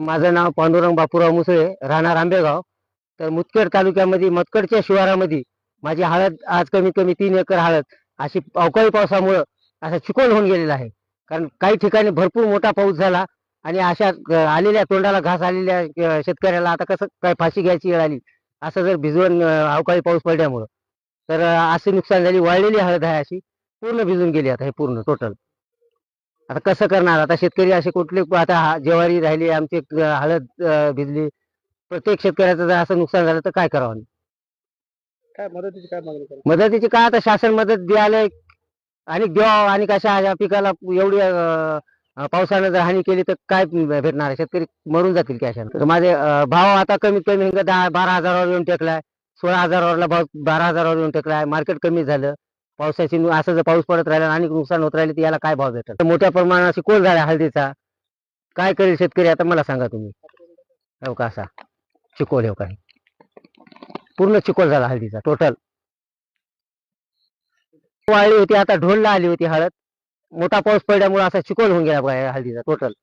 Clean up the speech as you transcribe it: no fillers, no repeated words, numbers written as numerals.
माझं नाव पांडुरंग बापूराव मुसळे, राहणार आंबेगाव. तर मुदखेड तालुक्यामध्ये मतकडच्या शिवारामध्ये माझी हळद आज कमीत कमी 3 एकर हळद अशी अवकाळी पावसामुळं असा चिखल होऊन गेलेला आहे. कारण काही ठिकाणी भरपूर मोठा पाऊस झाला आणि अशा आलेल्या तोंडाला घास आलेल्या शेतकऱ्याला आता कसं काय फाशी घ्यायची वेळ आली असं जर भिजवून अवकाळी पाऊस पडल्यामुळं तर अशी नुकसान झाली. वाळलेली हळद आहे अशी पूर्ण भिजून गेली आता हे पूर्ण टोटल. आता कसं करणार आता शेतकरी असे कुठले आता ज्वारी राहिली आमची हळद भिजली. प्रत्येक शेतकऱ्याचं जर असं नुकसान झालं तर काय करावं? काय मदतीची काय मागणी करायची? मदतीची काय आता शासन मदत द्यायला आणि द्यावं आणि कशा या पिकाला एवढी पावसानं जर हानी केली तर काय भेटणार आहे? शेतकरी मरून जातील की अशानं. तर माझे भाव आता कमीत कमी 12,000वर येऊन टेकलाय. 16,000वरला भाव 12,000वर येऊन टेकलाय. मार्केट कमी झालं. पावसाची असं जर पाऊस पडत राहिला आणि नुकसान होत राहिले तर याला काय भाव भेटेल? मोठ्या प्रमाणात चिखल झाला हळदीचा. काय करेल शेतकरी आता मला सांगा तुम्ही. हो का असा चिखल हो काय पूर्ण चिखल झाला हळदीचा टोटल. वाळली होती आता ढोलला आली होती हळद. मोठा पाऊस पडल्यामुळे असा चिखल होऊन गेला बघा या हळदीचा टोटल.